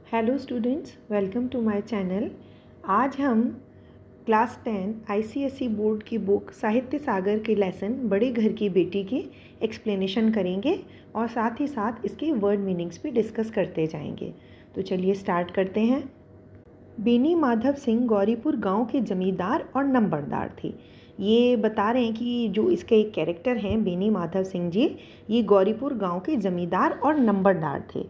Hello students, welcome to my channel. आज हम class 10 ICSE board की बुक साहित्य सागर के लेसन बड़े घर की बेटी की एक्सप्लेनेशन करेंगे और साथ ही साथ इसके वर्ड मीनिंग्स भी डिस्कस करते जाएंगे। तो चलिए स्टार्ट करते हैं। बेनी माधव सिंह गौरीपुर गांव के जमींदार और नंबरदार थे। ये बता रहे हैं कि जो इसके एक कैरेक्टर हैं बेनी माधव सिंह जी, ये गौरीपुर गांव के ज़मींदार और नंबरदार थे।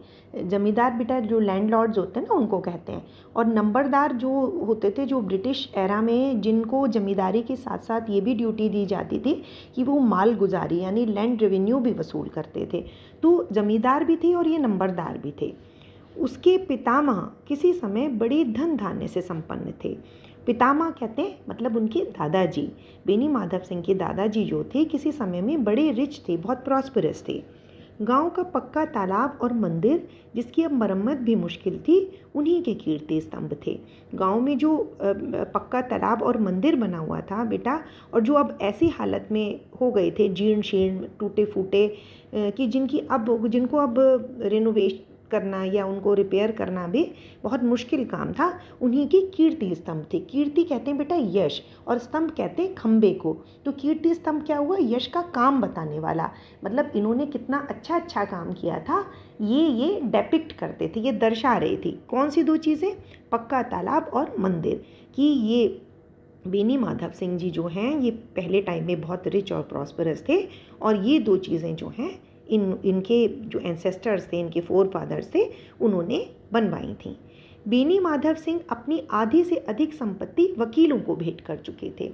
ज़मींदार बेटा जो लैंडलॉर्ड्स होते हैं ना, उनको कहते हैं। और नंबरदार जो होते थे, जो ब्रिटिश एरा में जिनको ज़मींदारी के साथ साथ ये भी ड्यूटी दी जाती थी कि वो माल गुजारी यानी लैंड रेवेन्यू भी वसूल करते थे। तो ज़मींदार भी थे और ये नंबरदार भी थे। उसके पितामह किसी समय बड़े धन धान्य से संपन्न थे। पितामह कहते हैं मतलब उनके दादाजी। बेनी माधव सिंह के दादाजी जो थे किसी समय में बड़े रिच थे, बहुत प्रॉस्परस थे। गांव का पक्का तालाब और मंदिर, जिसकी अब मरम्मत भी मुश्किल थी, उन्हीं के कीर्ति स्तंभ थे। गांव में जो पक्का तालाब और मंदिर बना हुआ था बेटा, और जो अब ऐसी हालत में हो गए थे, जीर्ण शीर्ण टूटे फूटे, कि जिनको अब रिनोवेट करना या उनको रिपेयर करना भी बहुत मुश्किल काम था, उन्हीं की कीर्ति स्तंभ थे। कीर्ति कहते हैं बेटा यश, और स्तंभ कहते हैं खंबे को। तो कीर्ति स्तंभ क्या हुआ? यश का काम बताने वाला, मतलब इन्होंने कितना अच्छा काम किया था ये डेपिक्ट करते थे, ये दर्शा रहे थे। कौन सी दो चीज़ें? पक्का तालाब और मंदिर। कि ये बेनी माधव सिंह जी जो हैं ये पहले टाइम में बहुत रिच और प्रॉस्परस थे, और ये दो चीज़ें जो हैं इनके जो एंसेस्टर्स थे, इनके फोर फादर्स थे, उन्होंने बनवाई थी। बेनी माधव सिंह अपनी आधी से अधिक संपत्ति वकीलों को भेंट कर चुके थे।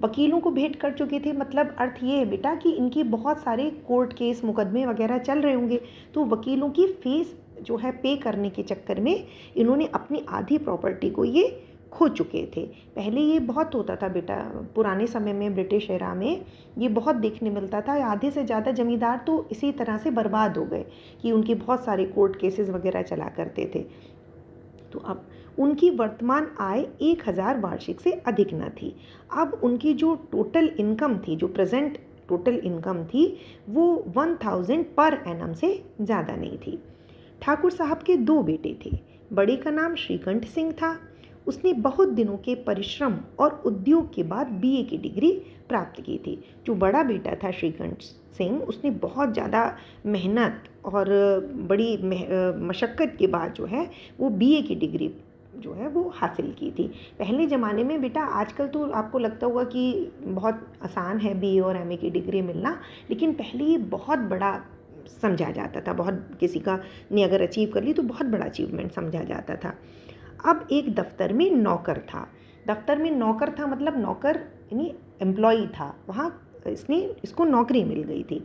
वकीलों को भेंट कर चुके थे मतलब अर्थ ये है बेटा कि इनके बहुत सारे कोर्ट केस मुकदमे वगैरह चल रहे होंगे, तो वकीलों की फीस जो है पे करने के चक्कर में इन्होंने अपनी आधी प्रॉपर्टी को ये खो चुके थे। पहले ये बहुत होता था बेटा, पुराने समय में ब्रिटिश एरा में ये बहुत देखने मिलता था। आधे से ज़्यादा ज़मींदार तो इसी तरह से बर्बाद हो गए कि उनके बहुत सारे कोर्ट केसेस वगैरह चला करते थे। तो अब उनकी वर्तमान आय 1000 वार्षिक से अधिक न थी। अब उनकी जो टोटल इनकम थी, जो प्रेजेंट टोटल इनकम थी, वो 1000 पर एनम से ज़्यादा नहीं थी। ठाकुर साहब के दो बेटे थे। बड़े का नाम श्रीकंठ सिंह था। उसने बहुत दिनों के परिश्रम और उद्योग के बाद बीए की डिग्री प्राप्त की थी। जो बड़ा बेटा था श्रीकंठ सिंह, उसने बहुत ज़्यादा मेहनत और बड़ी मशक्क़त के बाद जो है वो बीए की डिग्री जो है वो हासिल की थी। पहले ज़माने में बेटा, आजकल तो आपको लगता होगा कि बहुत आसान है बीए और एमए की डिग्री मिलना, लेकिन पहले ये बहुत बड़ा समझा जाता था। बहुत किसी का ने अगर अचीव कर ली तो बहुत बड़ा अचीवमेंट समझा जाता था। अब एक दफ्तर में नौकर था। दफ्तर में नौकर था मतलब नौकर यानी एम्प्लॉई था, वहाँ इसको नौकरी मिल गई थी।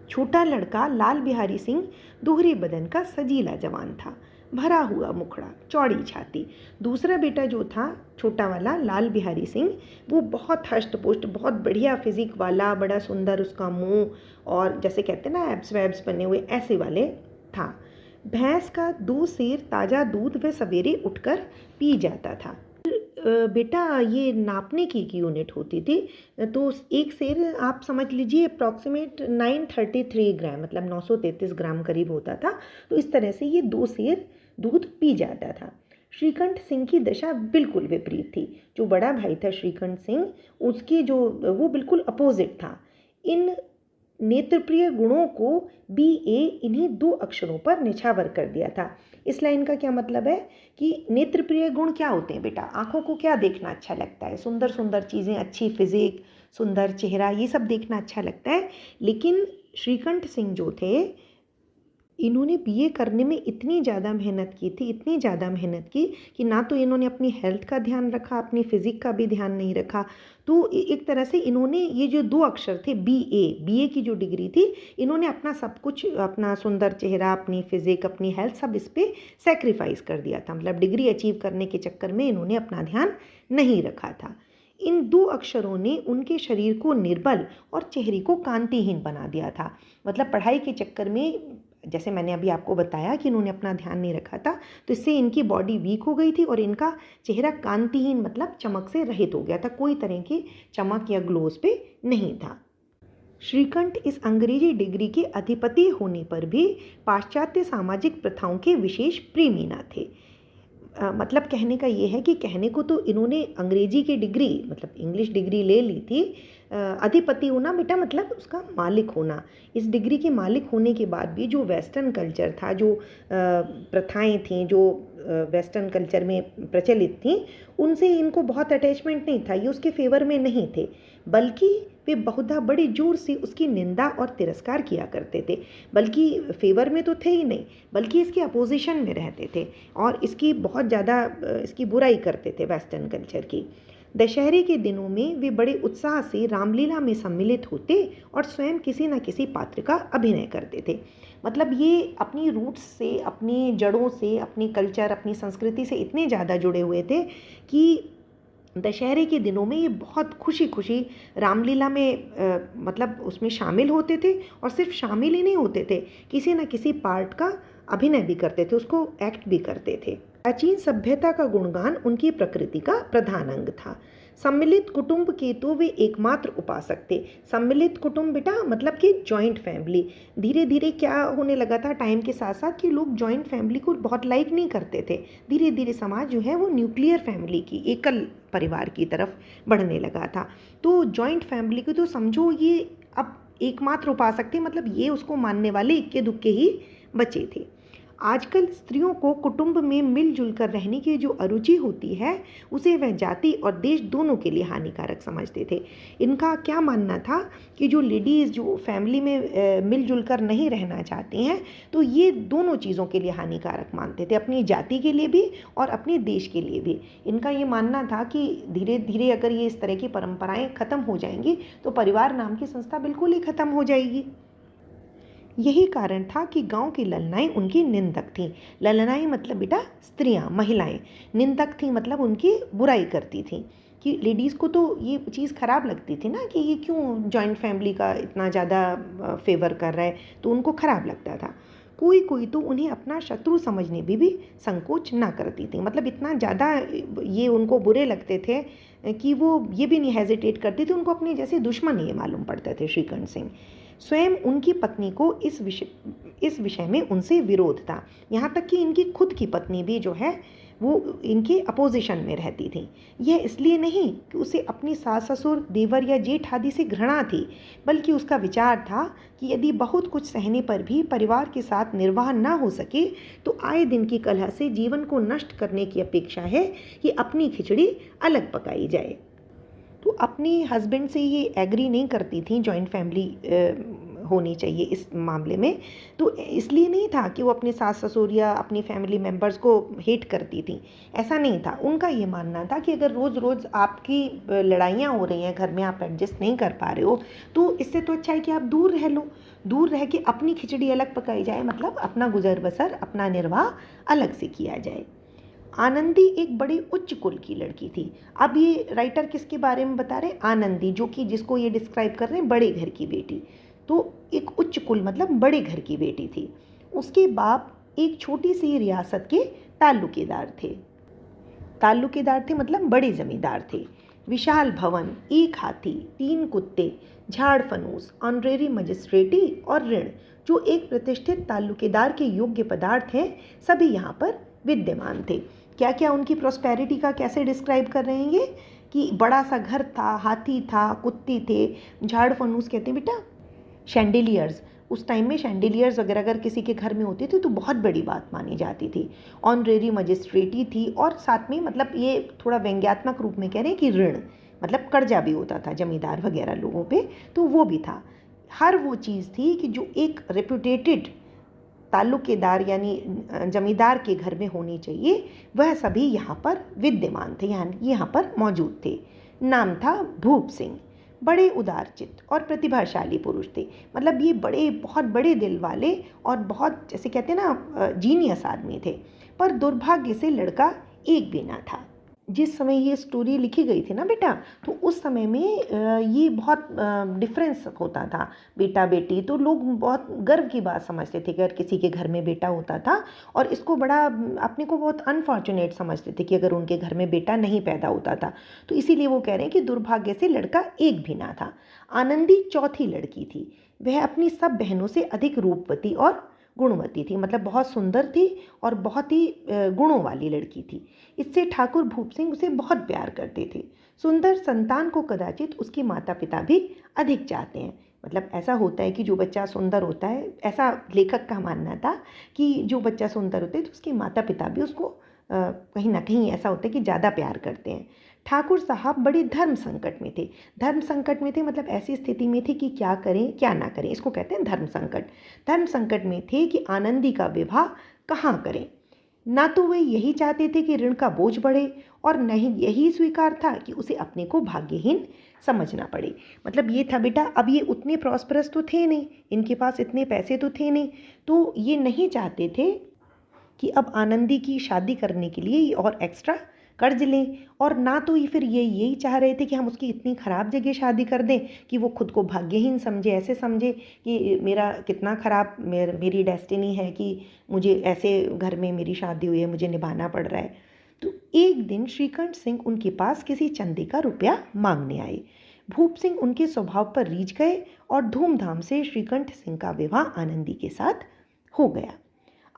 छोटा लड़का लाल बिहारी सिंह दोहरे बदन का सजीला जवान था, भरा हुआ मुखड़ा, चौड़ी छाती। दूसरा बेटा जो था छोटा वाला लाल बिहारी सिंह, वो बहुत हष्ट पुष्ट, बहुत बढ़िया फिजिक वाला, बड़ा सुंदर उसका मुंह, और जैसे कहते हैं ना एब्स वैब्स बने हुए, ऐसे वाले था। भैंस का 2 सेर ताज़ा दूध वह सवेरे उठकर पी जाता था। बेटा ये नापने की एक यूनिट होती थी, तो एक सेर आप समझ लीजिए अप्रॉक्सीमेट 933 ग्राम, मतलब 933 ग्राम करीब होता था। तो इस तरह से ये 2 सेर दूध पी जाता था। श्रीकंठ सिंह की दशा बिल्कुल विपरीत थी। जो बड़ा भाई था श्रीकंठ सिंह, उसके जो वो बिल्कुल अपोजिट था। इन नेत्रप्रिय गुणों को बीए इन्हीं 2 अक्षरों पर निछावर कर दिया था। इस लाइन का क्या मतलब है कि नेत्रप्रिय गुण क्या होते हैं बेटा? आंखों को क्या देखना अच्छा लगता है? सुंदर सुंदर चीज़ें, अच्छी फिजिक, सुंदर चेहरा, ये सब देखना अच्छा लगता है। लेकिन श्रीकंठ सिंह जो थे, इन्होंने बीए करने में इतनी ज़्यादा मेहनत की थी, इतनी ज़्यादा मेहनत की कि ना तो इन्होंने अपनी हेल्थ का ध्यान रखा, अपनी फिजिक का भी ध्यान नहीं रखा। तो एक तरह से इन्होंने ये जो 2 अक्षर थे बीए की जो डिग्री थी, इन्होंने अपना सब कुछ, अपना सुंदर चेहरा, अपनी फिजिक, अपनी हेल्थ, सब इस पर सेक्रीफाइस कर दिया था। मतलब डिग्री अचीव करने के चक्कर में इन्होंने अपना ध्यान नहीं रखा था। इन 2 अक्षरों ने उनके शरीर को निर्बल और चेहरे को कांतिहीन बना दिया था। मतलब पढ़ाई के चक्कर में, जैसे मैंने अभी आपको बताया कि इन्होंने अपना ध्यान नहीं रखा था, तो इससे इनकी बॉडी वीक हो गई थी और इनका चेहरा कांतिहीन मतलब चमक से रहित हो गया था। कोई तरह की चमक या ग्लो उस पे नहीं था। श्रीकंठ इस अंग्रेजी डिग्री के अधिपति होने पर भी पाश्चात्य सामाजिक प्रथाओं के विशेष प्रेमी न थे। मतलब कहने का ये है कि कहने को तो इन्होंने अंग्रेजी की डिग्री मतलब इंग्लिश डिग्री ले ली थी। अधिपति होना बेटा मतलब उसका मालिक होना। इस डिग्री के मालिक होने के बाद भी जो वेस्टर्न कल्चर था, जो प्रथाएं थीं, जो वेस्टर्न कल्चर में प्रचलित थीं, उनसे इनको बहुत अटैचमेंट नहीं था। ये उसके फेवर में नहीं थे, बल्कि वे बहुधा बड़े जोर से उसकी निंदा और तिरस्कार किया करते थे। बल्कि फेवर में तो थे ही नहीं, बल्कि इसके अपोजिशन में रहते थे और इसकी बहुत ज़्यादा इसकी बुराई करते थे वेस्टर्न कल्चर की। दशहरे के दिनों में वे बड़े उत्साह से रामलीला में सम्मिलित होते और स्वयं किसी न किसी पात्र का अभिनय करते थे। मतलब ये अपनी रूट्स से, अपनी जड़ों से, अपनी कल्चर, अपनी संस्कृति से इतने ज़्यादा जुड़े हुए थे कि दशहरे के दिनों में ये बहुत खुशी खुशी रामलीला में मतलब उसमें शामिल होते थे। और सिर्फ शामिल ही नहीं होते थे, किसी न किसी पार्ट का अभिनय भी करते थे, उसको एक्ट भी करते थे। प्राचीन सभ्यता का गुणगान उनकी प्रकृति का प्रधान अंग था। सम्मिलित कुटुंब के तो वे एकमात्र उपासक थे। सम्मिलित कुटुंब बेटा मतलब कि जॉइंट फैमिली। धीरे धीरे क्या होने लगा था टाइम के साथ साथ कि लोग जॉइंट फैमिली को बहुत लाइक नहीं करते थे। धीरे धीरे समाज जो है वो न्यूक्लियर फैमिली की, एकल परिवार की तरफ बढ़ने लगा था। तो जॉइंट फैमिली को तो समझो ये अब एकमात्र उपासक थे, मतलब ये उसको मानने वाले इक्के दुक्के ही बचे थे। आजकल स्त्रियों को कुटुंब में मिलजुल कर रहने की जो अरुचि होती है, उसे वह जाति और देश दोनों के लिए हानिकारक समझते थे। इनका क्या मानना था कि जो लेडीज़ जो फैमिली में मिलजुल कर नहीं रहना चाहती हैं, तो ये दोनों चीज़ों के लिए हानिकारक मानते थे, अपनी जाति के लिए भी और अपने देश के लिए भी। इनका ये मानना था कि धीरे धीरे अगर ये इस तरह की परंपराएं ख़त्म हो जाएंगी तो परिवार नाम की संस्था बिल्कुल ही ख़त्म हो जाएगी। यही कारण था कि गांव की ललनाएं उनकी निंदक थीं। ललनाएं मतलब बेटा स्त्रियां, महिलाएं। निंदक थीं मतलब उनकी बुराई करती थीं कि लेडीज़ को तो ये चीज़ ख़राब लगती थी ना कि ये क्यों जॉइंट फैमिली का इतना ज़्यादा फेवर कर रहा है, तो उनको ख़राब लगता था। कोई कोई तो उन्हें अपना शत्रु समझने भी संकोच ना करती थी। मतलब इतना ज़्यादा ये उनको बुरे लगते थे कि वो ये भी नहीं हेजिटेट करती थी, उनको अपने जैसे दुश्मन ये मालूम पड़ते थे श्रीकंठ सिंह। स्वयं उनकी पत्नी को इस विषय में उनसे विरोध था। यहाँ तक कि इनकी खुद की पत्नी भी जो है वो इनके अपोजिशन में रहती थी। यह इसलिए नहीं कि उसे अपनी सास ससुर, देवर या जेठ आदि से घृणा थी, बल्कि उसका विचार था कि यदि बहुत कुछ सहने पर भी परिवार के साथ निर्वाह न हो सके तो आए दिन की कलह से जीवन को नष्ट करने की अपेक्षा है कि अपनी खिचड़ी अलग पकाई जाए। तो अपने हस्बैंड से ये एग्री नहीं करती थी जॉइंट फैमिली होनी चाहिए इस मामले में। तो इसलिए नहीं था कि वो अपने सास ससुर या अपनी फैमिली मेम्बर्स को हेट करती थी, ऐसा नहीं था। उनका ये मानना था कि अगर रोज़ रोज़ आपकी लड़ाइयाँ हो रही हैं घर में, आप एडजस्ट नहीं कर पा रहे हो, तो इससे तो अच्छा है कि आप दूर रह लो। दूर रह के अपनी खिचड़ी अलग पकाई जाए, मतलब अपना गुजर बसर, अपना निर्वाह अलग से किया जाए। आनंदी एक बड़ी उच्च कुल की लड़की थी। अब ये राइटर किसके बारे में बता रहे हैं? आनंदी, जो कि जिसको ये डिस्क्राइब कर रहे हैं बड़े घर की बेटी। तो एक उच्च कुल मतलब बड़े घर की बेटी थी। उसके बाप एक छोटी सी रियासत के ताल्लुकेदार थे। ताल्लुकेदार थे मतलब बड़े जमींदार थे। विशाल भवन, एक हाथी, 3 कुत्ते, झाड़ फनूस, ऑनरेरी मजिस्ट्रेटी और ऋण, जो एक प्रतिष्ठित ताल्लुकेदार के योग्य पदार्थ हैं, सभी यहाँ पर विद्यमान थे। क्या क्या उनकी प्रॉस्पेरिटी का कैसे डिस्क्राइब कर रहे हैं ये कि बड़ा सा घर था, हाथी था, कुत्ते थे, झाड़ फनूस कहते हैं बेटा शैंडिलियर्स। उस टाइम में शैंडिलियर्स वगैरह अगर किसी के घर में होती थी तो बहुत बड़ी बात मानी जाती थी। ऑनरेरी मजिस्ट्रेटी थी और साथ में मतलब ये थोड़ा व्यंग्यात्मक रूप में कह रहे हैं कि ऋण मतलब कर्जा भी होता था जमींदार वगैरह लोगों पे, तो वो भी था। हर वो चीज़ थी कि जो एक रेपुटेटेड ताल्लुकेदार यानी जमींदार के घर में होनी चाहिए, वह सभी यहाँ पर विद्यमान थे, यहाँ पर मौजूद थे। नाम था भूप सिंह। बड़े उदारचित्त और प्रतिभाशाली पुरुष थे। मतलब ये बहुत बड़े दिल वाले और बहुत जैसे कहते हैं ना जीनियस आदमी थे। पर दुर्भाग्य से लड़का एक भी ना था। जिस समय ये स्टोरी लिखी गई थी ना बेटा, तो उस समय में ये बहुत डिफरेंस होता था बेटा बेटी, तो लोग बहुत गर्व की बात समझते थे कि अगर किसी के घर में बेटा होता था, और इसको बड़ा अपने को बहुत अनफॉर्चुनेट समझते थे कि अगर उनके घर में बेटा नहीं पैदा होता था। तो इसीलिए वो कह रहे हैं कि दुर्भाग्य से लड़का एक भी ना था। आनंदी चौथी लड़की थी। वह अपनी सब बहनों से अधिक रूपवती और गुणवती थी, मतलब बहुत सुंदर थी और बहुत ही गुणों वाली लड़की थी। इससे ठाकुर भूप सिंह उसे बहुत प्यार करते थे। सुंदर संतान को कदाचित उसके माता पिता भी अधिक चाहते हैं। मतलब ऐसा होता है कि जो बच्चा सुंदर होता है, ऐसा लेखक का मानना था कि जो बच्चा सुंदर होता है तो उसके माता पिता भी उसको कहीं ना कहीं ऐसा होता है कि ज़्यादा प्यार करते हैं। ठाकुर साहब बड़े धर्म संकट में थे। धर्म संकट में थे मतलब ऐसी स्थिति में थे कि क्या करें क्या ना करें, इसको कहते हैं धर्म संकट। धर्म संकट में थे कि आनंदी का विवाह कहाँ करें। ना तो वे यही चाहते थे कि ऋण का बोझ बढ़े, और न ही यही स्वीकार था कि उसे अपने को भाग्यहीन समझना पड़े। मतलब ये था बेटा, अब ये उतने प्रॉस्परस तो थे नहीं, इनके पास इतने पैसे तो थे नहीं, तो ये नहीं चाहते थे कि अब आनंदी की शादी करने के लिए और एक्स्ट्रा कर्ज लें, और ना तो ये फिर ये यही चाह रहे थे कि हम उसकी इतनी ख़राब जगह शादी कर दें कि वो खुद को भाग्यहीन समझे, ऐसे समझे कि मेरा कितना ख़राब मेरी डेस्टिनी है कि मुझे ऐसे घर में मेरी शादी हुई है, मुझे निभाना पड़ रहा है। तो एक दिन श्रीकंठ सिंह उनके पास किसी चंदे का रुपया मांगने आए। भूप सिंह उनके स्वभाव पर रीझ गए और धूमधाम से श्रीकंठ सिंह का विवाह आनंदी के साथ हो गया।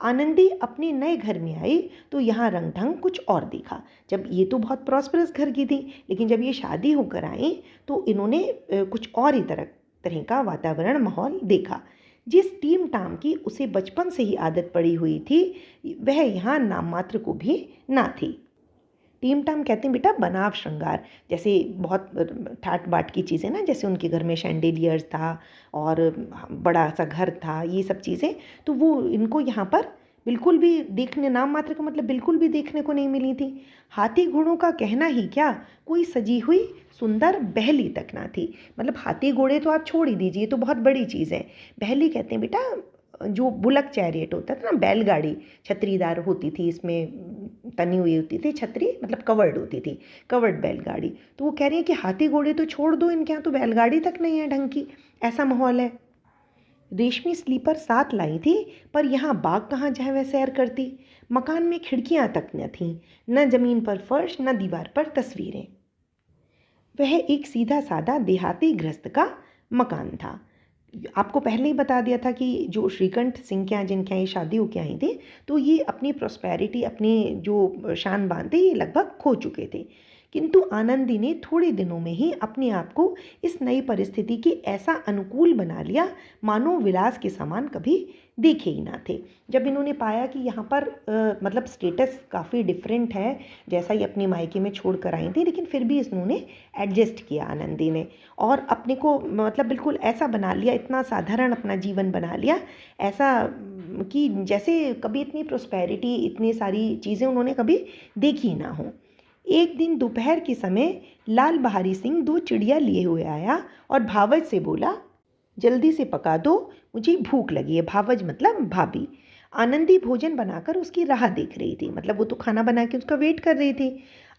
आनंदी अपने नए घर में आई तो यहाँ रंग ढंग कुछ और दिखा। जब ये तो बहुत प्रॉस्परस घर की थी, लेकिन जब ये शादी होकर आई तो इन्होंने कुछ और ही तरह का वातावरण माहौल देखा। जिस टीम टाम की उसे बचपन से ही आदत पड़ी हुई थी, वह यहाँ नाम मात्र को भी ना थी। टीम टाम कहते हैं बेटा बनाव श्रृंगार, जैसे बहुत ठाट बाट की चीज़ें ना, जैसे उनके घर में शैंडेलियर्स था और बड़ा सा घर था, ये सब चीज़ें, तो वो इनको यहाँ पर बिल्कुल भी देखने, नाम मात्र का मतलब बिल्कुल भी देखने को नहीं मिली थी। हाथी घोड़ों का कहना ही क्या, कोई सजी हुई सुंदर बहली तक ना थी। मतलब हाथी घोड़े तो आप छोड़ ही दीजिए, तो बहुत बड़ी चीज़ है। बहली कहते हैं बेटा जो बुलक चैरियट होता था ना, बैलगाड़ी छतरीदार होती थी, इसमें तनी हुई होती थी छतरी, मतलब कवर्ड होती थी, कवर्ड बैलगाड़ी। तो वो कह रही है कि हाथी घोड़े तो छोड़ दो, इनके यहाँ तो बैलगाड़ी तक नहीं है ढंग की, ऐसा माहौल है। रेशमी स्लीपर साथ लाई थी, पर यहाँ बाग कहाँ जाए वह सैर करती। मकान में खिड़कियाँ तक न थीं, न जमीन पर फर्श, न दीवार पर तस्वीरें। वह एक सीधा साधा देहाती गृहस्थ का मकान था। आपको पहले ही बता दिया था कि जो श्रीकंठ सिंह के यहाँ जिनके यहाँ ये शादी होके आई थी, तो ये अपनी प्रॉस्पेरिटी, अपनी जो शान बान थे, ये लगभग खो चुके थे। किंतु आनंदी ने थोड़े दिनों में ही अपने आप को इस नई परिस्थिति के ऐसा अनुकूल बना लिया मानो विलास के समान कभी देखे ही ना थे। जब इन्होंने पाया कि यहाँ पर मतलब स्टेटस काफ़ी डिफरेंट है, जैसा ही अपनी मायके में छोड़ कर आई थी, लेकिन फिर भी इन्होंने एडजस्ट किया आनंदी ने, और अपने को मतलब बिल्कुल ऐसा बना लिया, इतना साधारण अपना जीवन बना लिया, ऐसा कि जैसे कभी इतनी प्रोस्पेरिटी, इतनी सारी चीज़ें उन्होंने कभी देखी ना हो। एक दिन दोपहर के समय लाल बहारी सिंह 2 चिड़िया लिए हुए आया और भावज से बोला, जल्दी से पका दो, मुझे भूख लगी है। भावज मतलब भाभी। आनंदी भोजन बनाकर उसकी राह देख रही थी, मतलब वो तो खाना बना के उसका वेट कर रही थी।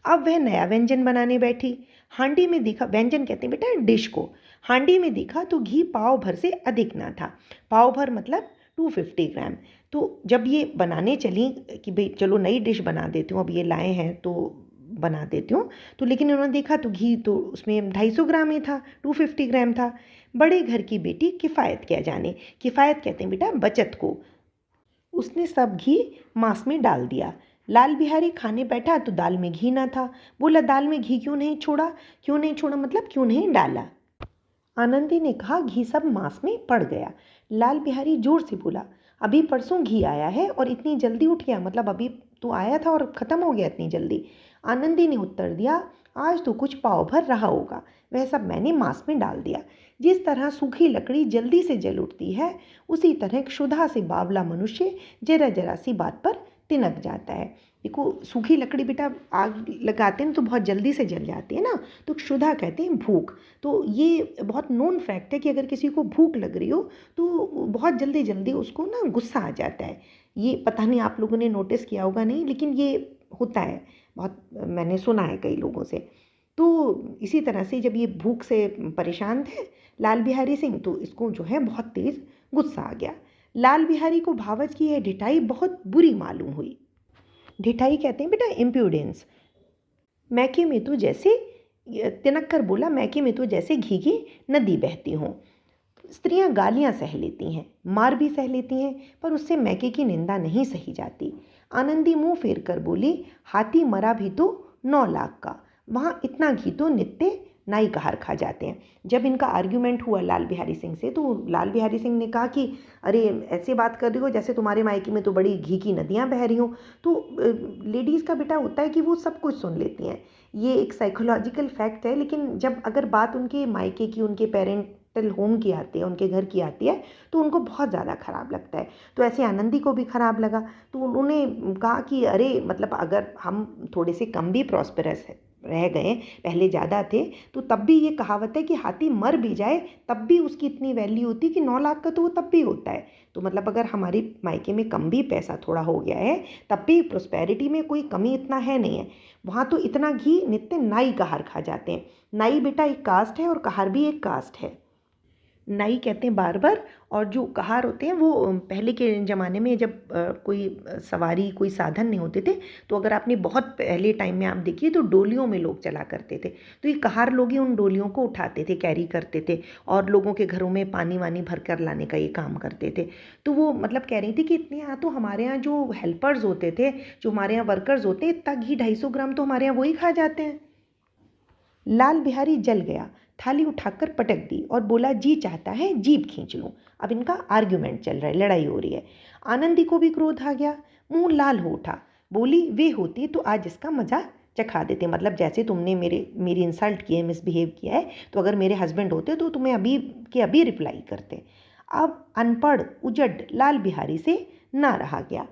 अब वह नया व्यंजन बनाने बैठी। हांडी में देखा, व्यंजन कहते हैं बेटा डिश को, हांडी में देखा तो घी पाव भर से अधिक ना था। पाव भर मतलब 250 ग्राम। तो जब ये बनाने चली कि भाई चलो नई डिश बना देती हूँ, अब ये लाए हैं तो बना देती हूँ, तो लेकिन उन्होंने देखा तो घी तो उसमें 250 ग्राम ही था, 250 ग्राम था। बड़े घर की बेटी किफ़ायत क्या जाने, किफ़ायत कहते हैं बेटा बचत को। उसने सब घी मांस में डाल दिया। लाल बिहारी खाने बैठा तो दाल में घी ना था। बोला, दाल में घी क्यों नहीं छोड़ा? क्यों नहीं छोड़ा मतलब क्यों नहीं डाला? आनंदी ने कहा, घी सब मांस में पड़ गया। लाल बिहारी जोर से बोला, अभी परसों घी आया है और इतनी जल्दी उठ गया, मतलब अभी तो आया था और ख़त्म हो गया इतनी जल्दी। आनंदी ने उत्तर दिया, आज तो कुछ पाव भर रहा होगा, वह सब मैंने मांस में डाल दिया। जिस तरह सूखी लकड़ी जल्दी से जल उठती है, उसी तरह क्षुधा से बावला मनुष्य जरा जरा सी बात पर तिनक जाता है। देखो सूखी लकड़ी बेटा आग लगाते हैं तो बहुत जल्दी से जल जाती है ना, तो क्षुधा कहते हैं भूख। तो ये बहुत नोन फैक्ट है कि अगर किसी को भूख लग रही हो तो बहुत जल्दी जल्दी उसको ना गुस्सा आ जाता है। ये पता नहीं आप लोगों ने नोटिस किया होगा नहीं, लेकिन ये होता है, बहुत मैंने सुना है कई लोगों से। तो इसी तरह से जब ये भूख से परेशान थे लाल बिहारी सिंह, तो इसको जो है बहुत तेज़ गुस्सा आ गया। लाल बिहारी को भावच की यह ढिठाई बहुत बुरी मालूम हुई। ढिठाई कहते हैं बेटा इम्प्रूडेंस। मैके में तो जैसे, तिनक कर बोला, मैके में तो जैसे घी की नदी बहती हों। स्त्रियां गालियां सह लेती हैं, मार भी सह लेती हैं, पर उससे मैके की निंदा नहीं सही जाती। आनंदी मुंह फेर कर बोली, हाथी मरा भी तो 9 लाख का, वहाँ इतना घी तो नित्य नाई कहार खा जाते हैं। जब इनका आर्ग्यूमेंट हुआ लाल बिहारी सिंह से, तो लाल बिहारी सिंह ने कहा कि अरे ऐसे बात कर रही हो जैसे तुम्हारे मायके में तो बड़ी घी की नदियाँ बह रही हों। तो लेडीज़ का बेटा होता है कि वो सब कुछ सुन लेती हैं, ये एक साइकोलॉजिकल फैक्ट है। लेकिन जब अगर बात उनके मायके की, उनके पेरेंटल होम की आती है, उनके घर की आती है, तो उनको बहुत ज़्यादा ख़राब लगता है। तो ऐसे आनंदी को भी ख़राब लगा। तो उन्होंने कहा कि अरे मतलब अगर हम थोड़े से कम भी प्रॉस्पेरस रह गए, पहले ज़्यादा थे, तो तब भी ये कहावत है कि हाथी मर भी जाए तब भी उसकी इतनी वैल्यू होती कि 9 लाख का तो वो तब भी होता है। तो मतलब अगर हमारे मायके में कम भी पैसा थोड़ा हो गया है, तब भी प्रोस्पेरिटी में कोई कमी इतना है नहीं है। वहाँ तो इतना घी नित्य नाई कहार खा जाते हैं। नाई बेटा एक कास्ट है और कहार भी एक कास्ट है। नाई कहते हैं बार्बर, और जो कहार होते हैं वो पहले के ज़माने में जब कोई सवारी, कोई साधन नहीं होते थे, तो अगर आपने बहुत पहले टाइम में आप देखिए तो डोलियों में लोग चला करते थे। तो ये कहार लोग ही उन डोलियों को उठाते थे, कैरी करते थे, और लोगों के घरों में पानी वानी भर कर लाने का ये काम करते थे। तो वो मतलब कह रही थी कि इतने यहाँ तो हमारे यहाँ जो हेल्पर्स होते थे, जो हमारे यहाँ वर्कर्स होते हैं, इतना घी 250 ग्राम तो हमारे यहाँ वही खा जाते हैं। लाल बिहारी जल गया, थाली उठाकर पटक दी और बोला, जी चाहता है जीभ खींच लूं। अब इनका आर्ग्यूमेंट चल रहा है, लड़ाई हो रही है। आनंदी को भी क्रोध आ गया, मुंह लाल हो उठा। बोली, वे होती तो आज इसका मजा चखा देते। मतलब जैसे तुमने मेरी इंसल्ट की है, मिसबिहेव किया है, तो अगर मेरे हस्बैंड होते तो तुम्हें अभी के अभी रिप्लाई करते। अब अनपढ़ उजड़ लाल बिहारी से ना रहा गया।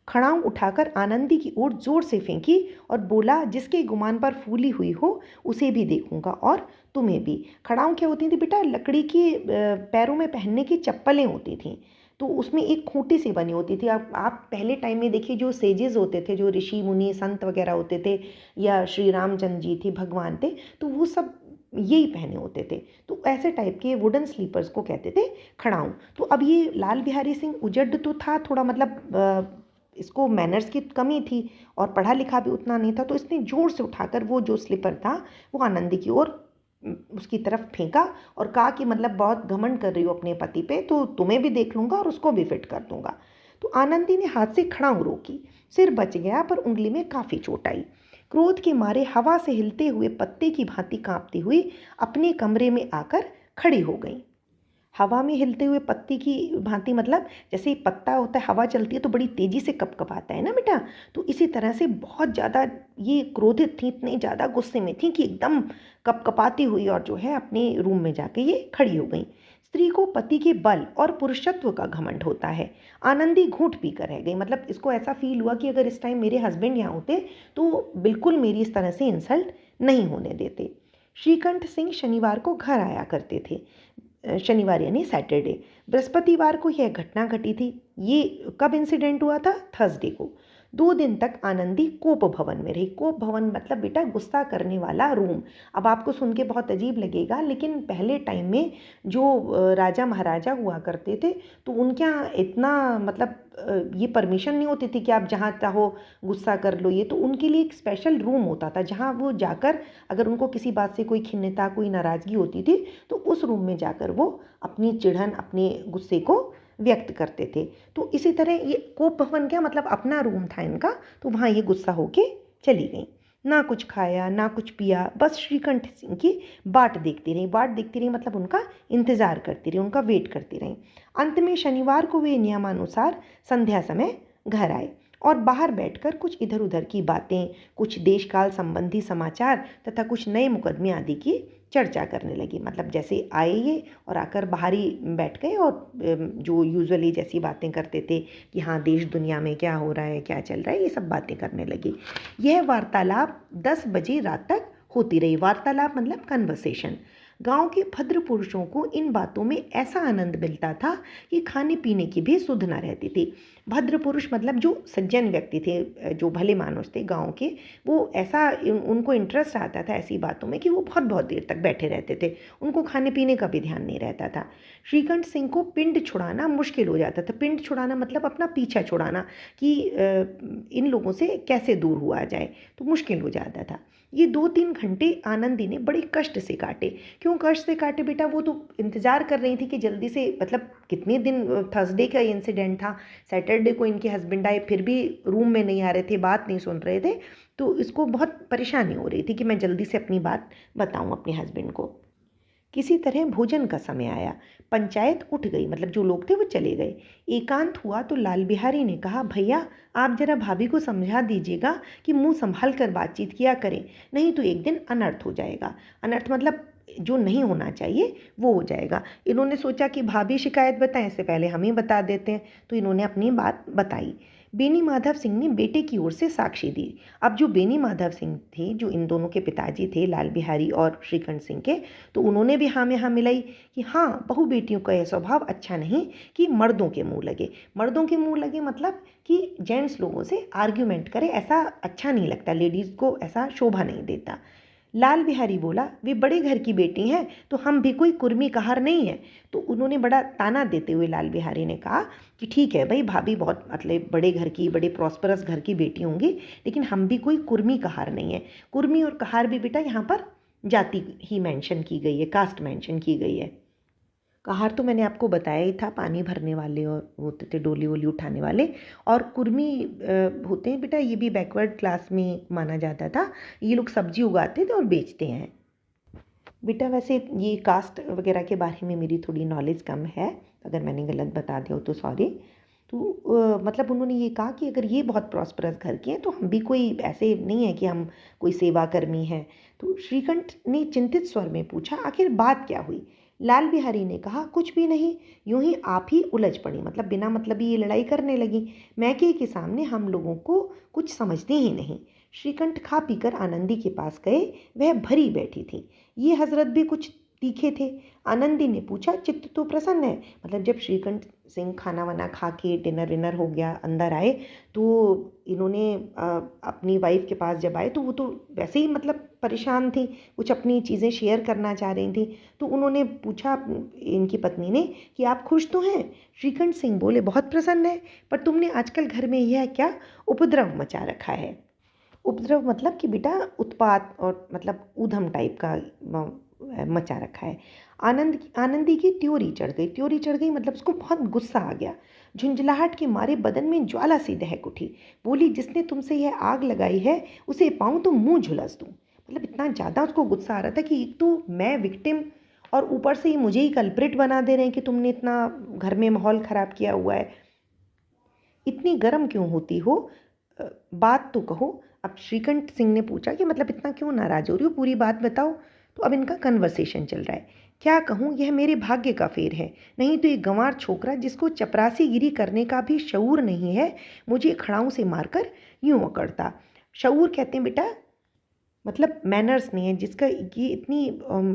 खड़ाऊं उठाकर आनंदी की ओर जोर से फेंकी और बोला, जिसके गुमान पर फूली हुई हो उसे भी देखूंगा और तुम्हें भी। खड़ाऊं क्या होती थी बेटा? लकड़ी की पैरों में पहनने की चप्पलें होती थीं। तो उसमें एक खूंटी सी बनी होती थी। आप पहले टाइम में देखिए, जो सेजेस होते थे, जो ऋषि मुनि संत वगैरह होते थे, या श्री रामचंद्र जी थे, भगवान थे, तो वो सब यही पहने होते थे। तो ऐसे टाइप के वुडन स्लीपर्स को कहते थे खड़ाऊं। तो अब ये लाल बिहारी सिंह उजड़ तो था थोड़ा, मतलब इसको मैनर्स की कमी थी और पढ़ा लिखा भी उतना नहीं था। तो इसने जोर से उठाकर वो जो स्लीपर था वो आनंदी की ओर उसकी तरफ फेंका और कहा कि मतलब बहुत घमंड कर रही हो अपने पति पे, तो तुम्हें भी देख लूँगा और उसको भी फिट कर दूंगा। तो आनंदी ने हाथ से खड़ाऊं रोकी। सिर बच गया पर उंगली में काफ़ी चोट आई। क्रोध के मारे हवा से हिलते हुए पत्ते की भांति कांपती हुई अपने कमरे में आकर खड़ी हो गई। हवा में हिलते हुए पत्ती की भांति, मतलब जैसे पत्ता होता है, हवा चलती है तो बड़ी तेज़ी से कपकपाता है ना बेटा। तो इसी तरह से बहुत ज़्यादा ये क्रोधित थी, इतने ज़्यादा गुस्से में थी कि एकदम कपकपाती हुई और जो है अपने रूम में जाके ये खड़ी हो गई। स्त्री को पति के बल और पुरुषत्व का घमंड होता है। आनंदी घूंट पी कर रह गई। मतलब इसको ऐसा फील हुआ कि अगर इस टाइम मेरे हस्बैंड यहाँ होते तो बिल्कुल मेरी इस तरह से इंसल्ट नहीं होने देते। श्रीकंठ सिंह शनिवार को घर आया करते थे। शनिवार यानी सैटरडे। बृहस्पतिवार को यह घटना घटी थी। ये कब इंसिडेंट हुआ था? थर्सडे को। 2 दिन तक आनंदी कोप भवन में रही। कोप भवन मतलब बेटा गुस्सा करने वाला रूम। अब आपको सुन के बहुत अजीब लगेगा, लेकिन पहले टाइम में जो राजा महाराजा हुआ करते थे तो उनके यहाँ इतना मतलब ये परमिशन नहीं होती थी कि आप जहाँ चाहो गुस्सा कर लो। ये तो उनके लिए एक स्पेशल रूम होता था जहाँ वो जाकर, अगर उनको किसी बात से कोई खिन्नता, कोई नाराज़गी होती थी, तो उस रूम में जाकर वो अपनी चिढ़न, अपने गुस्से को व्यक्त करते थे। तो इसी तरह ये कोप भवन क्या मतलब अपना रूम था इनका, तो वहाँ ये गुस्सा होके चली गई। ना कुछ खाया ना कुछ पिया, बस श्रीकंठ सिंह की बाट देखती रही। बाट देखती रही मतलब उनका इंतज़ार करती रही, उनका वेट करती रही। अंत में शनिवार को वे नियमानुसार संध्या समय घर आए और बाहर बैठकर कुछ इधर उधर की बातें, कुछ देशकाल संबंधी समाचार तथा कुछ नए मुकदमे आदि की चर्चा करने लगी। मतलब जैसे आए ये और आकर बाहर ही बैठ गए और जो यूजुअली जैसी बातें करते थे कि हाँ देश दुनिया में क्या हो रहा है, क्या चल रहा है, ये सब बातें करने लगी। यह वार्तालाप 10 बजे रात तक होती रही। वार्तालाप मतलब कन्वर्सेशन। गांव के भद्र पुरुषों को इन बातों में ऐसा आनंद मिलता था कि खाने पीने की भी सुध न रहती थी। भद्र पुरुष मतलब जो सज्जन व्यक्ति थे, जो भले मानुष थे गांव के, वो ऐसा उनको इंटरेस्ट आता था ऐसी बातों में कि वो बहुत बहुत देर तक बैठे रहते थे, उनको खाने पीने का भी ध्यान नहीं रहता था। श्रीकंठ सिंह को पिंड छुड़ाना मुश्किल हो जाता था। पिंड छुड़ाना मतलब अपना पीछा छुड़ाना, कि इन लोगों से कैसे दूर हुआ जाए, तो मुश्किल हो जाता था। ये 2-3 घंटे आनंदी ने बड़े कष्ट से काटे। क्यों कष्ट से काटे बेटा? वो तो इंतज़ार कर रही थी कि जल्दी से, मतलब कितने दिन, थर्सडे का इंसिडेंट था, सैटरडे को इनके हस्बैंड आए, फिर भी रूम में नहीं आ रहे थे, बात नहीं सुन रहे थे, तो इसको बहुत परेशानी हो रही थी कि मैं जल्दी से अपनी बात बताऊं अपने हस्बैंड को। किसी तरह भोजन का समय आया, पंचायत उठ गई, मतलब जो लोग थे वो चले गए। एकांत हुआ तो लाल बिहारी ने कहा, भैया आप जरा भाभी को समझा दीजिएगा कि मुंह संभाल कर बातचीत किया करें, नहीं तो एक दिन अनर्थ हो जाएगा। अनर्थ मतलब जो नहीं होना चाहिए वो हो जाएगा। इन्होंने सोचा कि भाभी शिकायत बताएं, इससे पहले हम ही बता देते हैं, तो इन्होंने अपनी बात बताई। बेनी माधव सिंह ने बेटे की ओर से साक्षी दी। अब जो बेनी माधव सिंह थे, जो इन दोनों के पिताजी थे, लाल बिहारी और श्रीकंठ सिंह के, तो उन्होंने भी हाँ में हाँ मिलाई कि हाँ, बहु बेटियों का यह स्वभाव अच्छा नहीं कि मर्दों के मुंह लगे। मर्दों के मुंह लगे मतलब कि जेंट्स लोगों से आर्ग्यूमेंट करे, ऐसा अच्छा नहीं लगता, लेडीज़ को ऐसा शोभा नहीं देता। लाल बिहारी बोला, वे बड़े घर की बेटी हैं तो हम भी कोई कुर्मी कहार नहीं है। तो उन्होंने बड़ा ताना देते हुए लाल बिहारी ने कहा कि ठीक है भाई, भाभी बहुत मतलब बड़े घर की, बड़े प्रॉस्परस घर की बेटी होंगी, लेकिन हम भी कोई कुर्मी कहार नहीं है। कुर्मी और कहार भी बेटा यहाँ पर जाति ही मेंशन की गई है, कास्ट मेंशन की गई है। कहार तो मैंने आपको बताया ही था, पानी भरने वाले और होते थे, डोली वोली उठाने वाले। और कुर्मी होते हैं बेटा, ये भी बैकवर्ड क्लास में माना जाता था। ये लोग सब्जी उगाते थे और बेचते हैं। बेटा वैसे ये कास्ट वगैरह के बारे में मेरी थोड़ी नॉलेज कम है, अगर मैंने गलत बता दिया हो तो सॉरी। तो मतलब उन्होंने ये कहा कि अगर ये बहुत प्रॉस्परस घर के हैं तो हम भी कोई ऐसे नहीं है कि हम कोई सेवा कर्मी हैं। तो श्रीकंठ ने चिंतित स्वर में पूछा, आखिर बात क्या हुई? लाल बिहारी ने कहा, कुछ भी नहीं, यूं ही आप ही उलझ पड़ी, मतलब बिना मतलब ये लड़ाई करने लगी। मैके के सामने हम लोगों को कुछ समझते ही नहीं। श्रीकंठ खा पीकर आनंदी के पास गए, वह भरी बैठी थी। ये हजरत भी कुछ तीखे थे। आनंदी ने पूछा, चित्त तो प्रसन्न है? मतलब जब श्रीकंठ सिंह खाना वाना खा के डिनर विनर हो गया, अंदर आए, तो इन्होंने अपनी वाइफ के पास जब आए तो वो तो वैसे ही मतलब परेशान थी, कुछ अपनी चीज़ें शेयर करना चाह रही थी। तो उन्होंने पूछा इनकी पत्नी ने कि आप खुश तो हैं? श्रीकंठ सिंह बोले, बहुत प्रसन्न है, पर तुमने आजकल घर में यह क्या उपद्रव मचा रखा है? उपद्रव मतलब कि बेटा उत्पात और मतलब ऊधम टाइप का मचा रखा है। आनंदी की त्योरी चढ़ गई मतलब उसको बहुत गुस्सा आ गया। झुंझलाहट के मारे बदन में ज्वाला सी दहक उठी। बोली, जिसने तुमसे यह आग लगाई है उसे पाऊँ तो मुंह झुलस दूँ। मतलब इतना ज़्यादा उसको गुस्सा आ रहा था कि एक तो मैं विक्टिम और ऊपर से ही मुझे ही कल्प्रिट बना दे रहे हैं कि तुमने इतना घर में माहौल ख़राब किया हुआ है। इतनी गर्म क्यों होती हो? बात तो कहो। अब श्रीकंठ सिंह ने पूछा कि मतलब इतना क्यों नाराज़ हो रही हो, पूरी बात बताओ। तो अब इनका कन्वर्सेशन चल रहा है। क्या कहूँ, यह मेरे भाग्य का फेर है, नहीं तो ये गंवार छोकरा जिसको चपरासी गिरी करने का भी शऊर नहीं है, मुझे खड़ाऊँ से मारकर यूँ अकड़ता। शऊर कहते हैं बेटा मतलब मैनर्स नहीं है, जिसका ये इतनी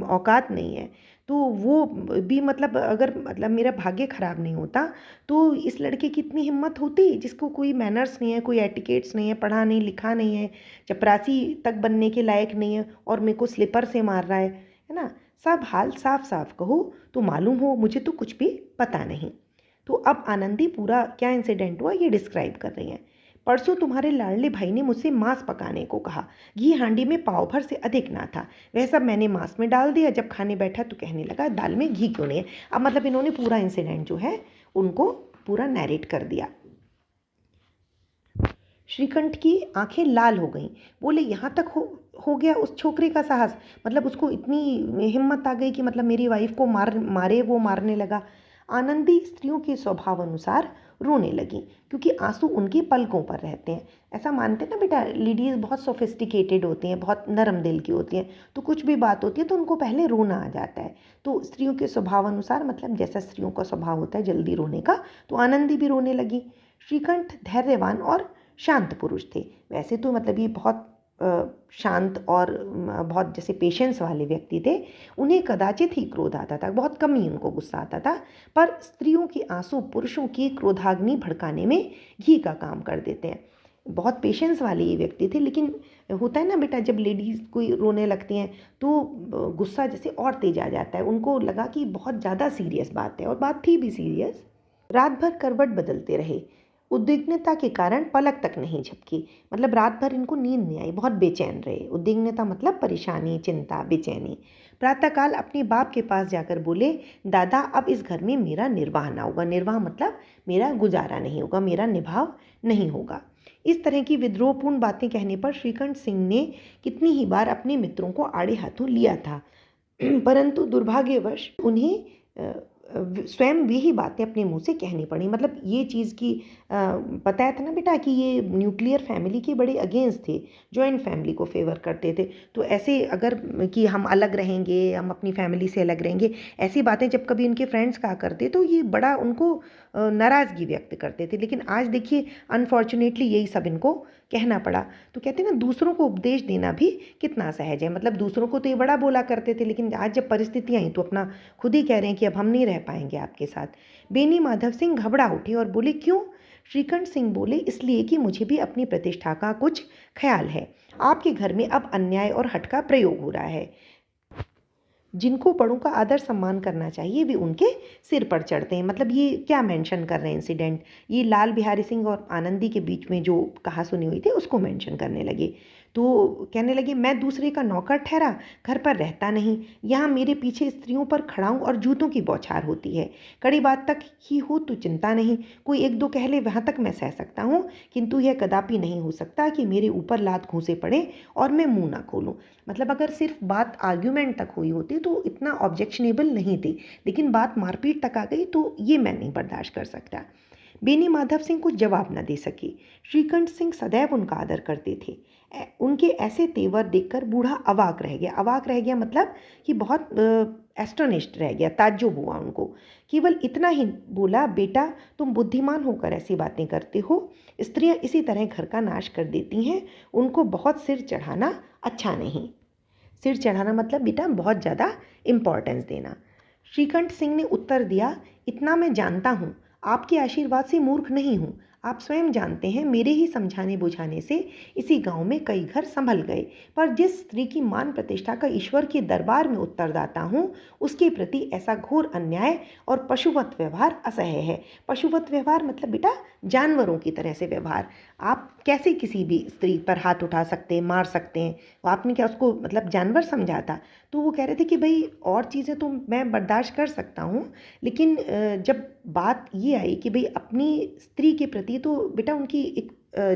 औकात नहीं है, तो वो भी मतलब अगर मतलब मेरा भाग्य ख़राब नहीं होता तो इस लड़के की इतनी हिम्मत होती, जिसको कोई मैनर्स नहीं है, कोई एटिकेट्स नहीं है, पढ़ा नहीं लिखा नहीं है, चपरासी तक बनने के लायक नहीं है, और मेरे को स्लिपर से मार रहा है ना? सब हाल साफ साफ कहो तो मालूम हो, मुझे तो कुछ भी पता नहीं। तो अब आनंदी पूरा क्या इंसिडेंट हुआ ये डिस्क्राइब कर रही हैं। परसों तुम्हारे लाडले भाई ने मुझसे मांस पकाने को कहा। घी हांडी में पाव भर से अधिक ना था, वह सब मैंने मांस में डाल दिया। जब खाने बैठा तो कहने लगा, दाल में घी क्यों नहीं है? अब मतलब इन्होंने पूरा इंसिडेंट जो है उनको पूरा नैरेट कर दिया। श्रीकंठ की आंखें लाल हो गईं। बोले, यहाँ तक हो गया उस छोकरे का साहस? मतलब उसको इतनी हिम्मत आ गई कि मतलब मेरी वाइफ को मारे, वो मारने लगा। आनंदी स्त्रियों के स्वभाव अनुसार रोने लगी, क्योंकि आंसू उनकी पलकों पर रहते हैं। ऐसा मानते हैं ना बेटा, लेडीज़ बहुत सोफिस्टिकेटेड होती हैं, बहुत नरम दिल की होती हैं, तो कुछ भी बात होती है तो उनको पहले रोना आ जाता है। तो स्त्रियों के स्वभाव अनुसार मतलब जैसा स्त्रियों का स्वभाव होता है जल्दी रोने का, तो आनंदी भी रोने लगी। श्रीकंठ धैर्यवान और शांत पुरुष थे। वैसे तो मतलब ये बहुत शांत और बहुत जैसे पेशेंस वाले व्यक्ति थे, उन्हें कदाचित ही क्रोध आता था, बहुत कम ही उनको गुस्सा आता था। पर स्त्रियों के आंसू पुरुषों की क्रोधाग्नि भड़काने में घी का काम कर देते हैं। बहुत पेशेंस वाले ये व्यक्ति थे, लेकिन होता है ना बेटा, जब लेडीज़ कोई रोने लगती हैं तो गुस्सा जैसे और तेज आ जाता है। उनको लगा कि बहुत ज़्यादा सीरियस बात है, और बात थी भी सीरियस। रात भर करवट बदलते रहे, उद्विग्नता के कारण पलक तक नहीं झपकी। मतलब रात भर इनको नींद नहीं आई, बहुत बेचैन रहे। उद्विग्नता मतलब परेशानी, चिंता, बेचैनी। प्रातःकाल अपने बाप के पास जाकर बोले, दादा अब इस घर में मेरा निर्वाह ना होगा। निर्वाह मतलब मेरा गुजारा नहीं होगा, मेरा निभाव नहीं होगा। इस तरह की विद्रोहपूर्ण बातें कहने पर श्रीकंठ सिंह ने कितनी ही बार अपने मित्रों को आड़े हाथों लिया था, परंतु दुर्भाग्यवश उन्हें स्वयं वे ही बातें अपने मुंह से कहनी पड़ी। मतलब ये चीज़ की बताया था ना बेटा कि ये न्यूक्लियर फैमिली के बड़े अगेंस्ट थे, जॉइंट फैमिली को फेवर करते थे। तो ऐसे अगर कि हम अलग रहेंगे, हम अपनी फैमिली से अलग रहेंगे, ऐसी बातें जब कभी इनके फ्रेंड्स कहा करते तो ये बड़ा उनको नाराज़गी व्यक्त करते थे। लेकिन आज देखिए अनफॉर्चुनेटली यही सब इनको कहना पड़ा। तो कहते हैं ना, दूसरों को उपदेश देना भी कितना सहज है। मतलब दूसरों को तो ये बड़ा बोला करते थे, लेकिन आज जब परिस्थितियाँ आई तो अपना खुद ही कह रहे हैं कि अब हम नहीं रह पाएंगे आपके साथ। बेनी माधव सिंह घबरा उठे और बोले, क्यों? श्रीकंठ सिंह बोले, इसलिए कि मुझे भी अपनी प्रतिष्ठा का कुछ ख्याल है। आपके घर में अब अन्याय और हठ का प्रयोग हो रहा है। जिनको बड़ों का आदर सम्मान करना चाहिए वे उनके सिर पर चढ़ते हैं। मतलब ये क्या मेंशन कर रहे हैं इंसिडेंट, ये लाल बिहारी सिंह और आनंदी के बीच में जो कहा सुनी हुई थी उसको मेंशन करने लगे। तो कहने लगे, मैं दूसरे का नौकर ठहरा, घर पर रहता नहीं, यहाँ मेरे पीछे स्त्रियों पर खड़ा हूँ और जूतों की बौछार होती है। कड़ी बात तक ही हो तो चिंता नहीं, कोई एक दो कह ले वहाँ तक मैं सह सकता हूँ, किंतु यह कदापि नहीं हो सकता कि मेरे ऊपर लात घूंसे पड़े और मैं मुंह ना खोलूँ। मतलब अगर सिर्फ बात आर्ग्यूमेंट तक हुई होती तो इतना ऑब्जेक्शनेबल नहीं थी, लेकिन बात मारपीट तक आ गई तो ये मैं नहीं बर्दाश्त कर सकता। बेनी माधव सिंह कुछ जवाब न दे सके। श्रीकंठ सिंह सदैव उनका आदर करते थे। उनके ऐसे तेवर देखकर बूढ़ा अवाक रह गया। अवाक रह गया मतलब कि बहुत एस्टोनिश्ड रह गया, ताज्जुब हुआ उनको। केवल इतना ही बोला, बेटा तुम बुद्धिमान होकर ऐसी बातें करते हो, स्त्रियां इसी तरह घर का नाश कर देती हैं, उनको बहुत सिर चढ़ाना अच्छा नहीं। सिर चढ़ाना मतलब बेटा बहुत ज़्यादा इम्पोर्टेंस देना। श्रीकंठ सिंह ने उत्तर दिया, इतना मैं जानता हूँ, आपके आशीर्वाद से मूर्ख नहीं हूँ। आप स्वयं जानते हैं मेरे ही समझाने बुझाने से इसी गांव में कई घर संभल गए, पर जिस स्त्री की मान प्रतिष्ठा का ईश्वर के दरबार में उत्तरदाता हूँ उसके प्रति ऐसा घोर अन्याय और पशुवत व्यवहार असह्य है। पशुवत व्यवहार मतलब बेटा जानवरों की तरह से व्यवहार। आप कैसे किसी भी स्त्री पर हाथ उठा सकते हैं, मार सकते हैं? आपने क्या उसको मतलब जानवर समझा था? तो वो कह रहे थे कि भाई और चीज़ें तो मैं बर्दाश्त कर सकता हूँ, लेकिन जब बात ये आई कि भाई अपनी स्त्री के प्रति तो बेटा उनकी एक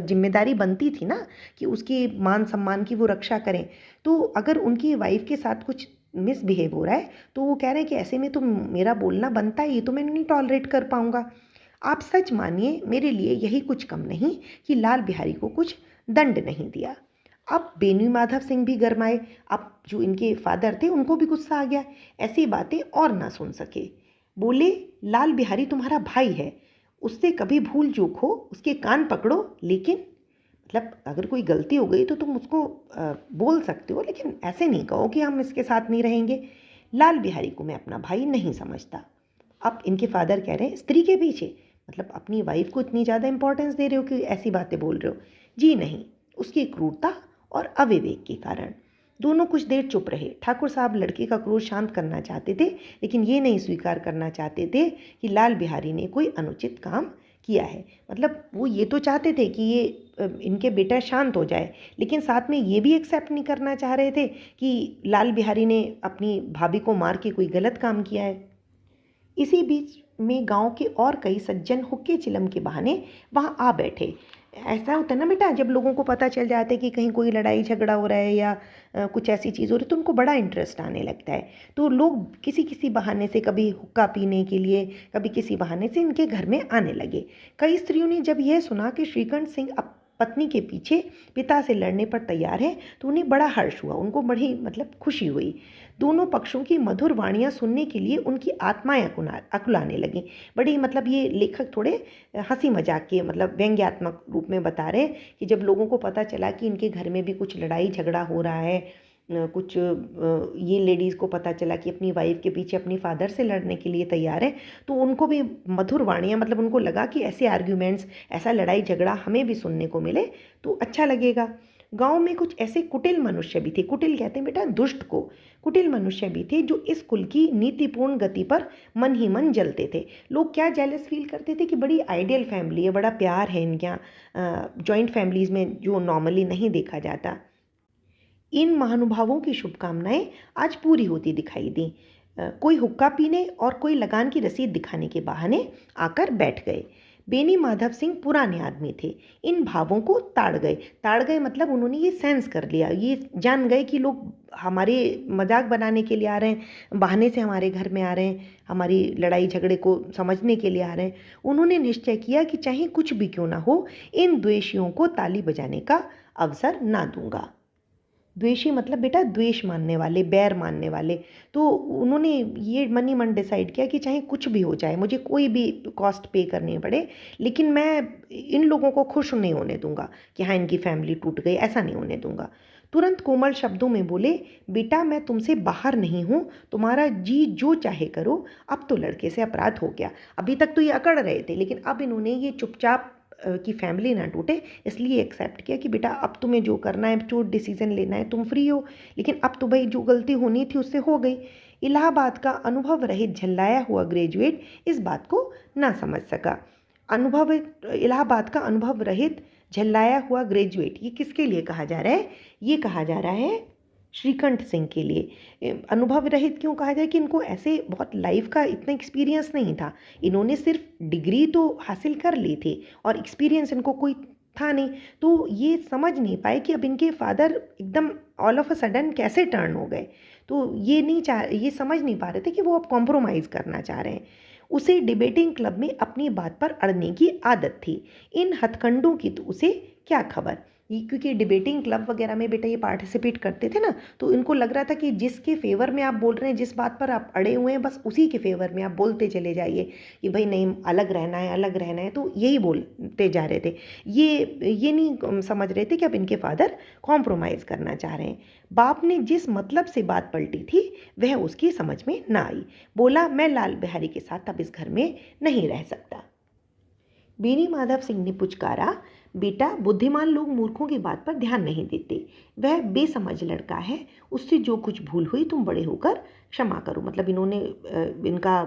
जिम्मेदारी बनती थी ना कि उसकी मान सम्मान की वो रक्षा करें। तो अगर उनकी वाइफ के साथ कुछ मिसबिहेव हो रहा है तो वो कह रहे हैं कि ऐसे में तो मेरा बोलना बनता है, ये तो मैं नहीं टॉलरेट कर पाऊँगा। आप सच मानिए मेरे लिए यही कुछ कम नहीं कि लाल बिहारी को कुछ दंड नहीं दिया। अब बेनी माधव सिंह भी गरमाए। अब जो इनके फादर थे उनको भी गुस्सा आ गया, ऐसी बातें और ना सुन सके। बोले, लाल बिहारी तुम्हारा भाई है, उससे कभी भूल चूक हो उसके कान पकड़ो, लेकिन मतलब अगर कोई गलती हो गई तो तुम उसको बोल सकते हो, लेकिन ऐसे नहीं कहो कि हम इसके साथ नहीं रहेंगे। लाल बिहारी को मैं अपना भाई नहीं समझता। अब इनके फादर कह रहे हैं, स्त्री के पीछे मतलब अपनी वाइफ को इतनी ज़्यादा इंपॉर्टेंस दे रहे हो कि ऐसी बातें बोल रहे हो? जी नहीं, उसकी क्रूरता और अविवेक के कारण। दोनों कुछ देर चुप रहे। ठाकुर साहब लड़के का क्रोध शांत करना चाहते थे, लेकिन ये नहीं स्वीकार करना चाहते थे कि लाल बिहारी ने कोई अनुचित काम किया है। मतलब वो ये तो चाहते थे कि ये इनके बेटा शांत हो जाए, लेकिन साथ में ये भी एक्सेप्ट नहीं करना चाह रहे थे कि लाल बिहारी ने अपनी भाभी को मार के कोई गलत काम किया है। इसी बीच में गांव के और कई सज्जन हुक्के चिलम के बहाने वहां आ बैठे। ऐसा होता है ना बेटा, जब लोगों को पता चल जाता है कि कहीं कोई लड़ाई झगड़ा हो रहा है या कुछ ऐसी चीज़ हो रही है तो उनको बड़ा इंटरेस्ट आने लगता है। तो लोग किसी किसी बहाने से, कभी हुक्का पीने के लिए, कभी किसी बहाने से इनके घर में आने लगे। कई स्त्रियों ने जब यह सुना कि श्रीकंठ सिंह अब पत्नी के पीछे पिता से लड़ने पर तैयार है तो उन्हें बड़ा हर्ष हुआ, उनको बड़ी मतलब खुशी हुई। दोनों पक्षों की मधुर वाणियाँ सुनने के लिए उनकी आत्माएं अकुलाने लगीं। बड़ी मतलब ये लेखक थोड़े हंसी मजाक के मतलब व्यंग्यात्मक रूप में बता रहे हैं कि जब लोगों को पता चला कि इनके घर में भी कुछ लड़ाई झगड़ा हो रहा है, कुछ ये लेडीज़ को पता चला कि अपनी वाइफ के पीछे अपनी फादर से लड़ने के लिए तैयार है, तो उनको भी मधुर वाणियाँ मतलब उनको लगा कि ऐसे आर्ग्यूमेंट्स, ऐसा लड़ाई झगड़ा हमें भी सुनने को मिले तो अच्छा लगेगा। गांव में कुछ ऐसे कुटिल मनुष्य भी थे, कुटिल कहते हैं बेटा दुष्ट को, कुटिल मनुष्य भी थे जो इस कुल की नीतिपूर्ण गति पर मन ही मन जलते थे। लोग क्या जेलस फील करते थे कि बड़ी आइडियल फैमिली है, बड़ा प्यार है इनके यहाँ, जॉइंट फैमिलीज़ में जो नॉर्मली नहीं देखा जाता। इन महानुभावों की शुभकामनाएं आज पूरी होती दिखाई दी। कोई हुक्का पीने और कोई लगान की रसीद दिखाने के बहाने आकर बैठ गए। बेनी माधव सिंह पुराने आदमी थे, इन भावों को ताड़ गए मतलब उन्होंने ये सेंस कर लिया, ये जान गए कि लोग हमारे मजाक बनाने के लिए आ रहे हैं, बहाने से हमारे घर में आ रहे हैं, हमारी लड़ाई झगड़े को समझने के लिए आ रहे हैं। उन्होंने निश्चय किया कि चाहे कुछ भी क्यों ना हो, इन द्वेषियों को ताली बजाने का अवसर ना दूंगा। द्वेषी मतलब बेटा द्वेष मानने वाले, बैर मानने वाले। तो उन्होंने ये मन ही मन डिसाइड किया कि चाहे कुछ भी हो जाए, मुझे कोई भी कॉस्ट पे करनी पड़े, लेकिन मैं इन लोगों को खुश नहीं होने दूंगा कि हाँ इनकी फैमिली टूट गई, ऐसा नहीं होने दूंगा। तुरंत कोमल शब्दों में बोले, बेटा मैं तुमसे बाहर नहीं हूँ, तुम्हारा जी जो चाहे करो। अब तो लड़के से अपराध हो गया। अभी तक तो ये अकड़ रहे थे, लेकिन अब इन्होंने ये चुपचाप कि फैमिली ना टूटे इसलिए एक्सेप्ट किया कि बेटा अब तुम्हें जो करना है, जो डिसीजन लेना है तुम फ्री हो, लेकिन अब तो भाई जो गलती होनी थी उससे हो गई। इलाहाबाद का अनुभव रहित झल्लाया हुआ ग्रेजुएट इस बात को ना समझ सका। इलाहाबाद का अनुभव रहित झल्लाया हुआ ग्रेजुएट, ये किसके लिए कहा जा रहा है? ये कहा जा रहा है श्रीकंठ सिंह के लिए। अनुभव रहित क्यों कहा जाए कि इनको ऐसे बहुत लाइफ का इतना एक्सपीरियंस नहीं था, इन्होंने सिर्फ डिग्री तो हासिल कर ली थी और एक्सपीरियंस इनको कोई था नहीं, तो ये समझ नहीं पाए कि अब इनके फादर एकदम ऑल ऑफ अ सडन कैसे टर्न हो गए। तो ये समझ नहीं पा रहे थे कि वो अब कॉम्प्रोमाइज़ करना चाह रहे हैं। उसे डिबेटिंग क्लब में अपनी बात पर अड़ने की आदत थी, इन हथकंडों की तो उसे क्या खबर। ये क्योंकि डिबेटिंग क्लब वगैरह में बेटा ये पार्टिसिपेट करते थे ना, तो इनको लग रहा था कि जिसके फेवर में आप बोल रहे हैं, जिस बात पर आप अड़े हुए हैं, बस उसी के फेवर में आप बोलते चले जाइए कि भाई नहीं अलग रहना है, अलग रहना है, तो यही बोलते जा रहे थे। ये नहीं समझ रहे थे कि अब इनके फादर कॉम्प्रोमाइज़ करना चाह रहे हैं। बाप ने जिस मतलब से बात पलटी थी वह उसकी समझ में ना आई। बोला, मैं लाल बिहारी के साथ अब इस घर में नहीं रह सकता। बेनी माधव सिंह ने पुचकारा, बेटा बुद्धिमान लोग मूर्खों की बात पर ध्यान नहीं देते, वह बेसमझ लड़का है, उससे जो कुछ भूल हुई तुम बड़े होकर क्षमा करो। मतलब इन्होंने इनका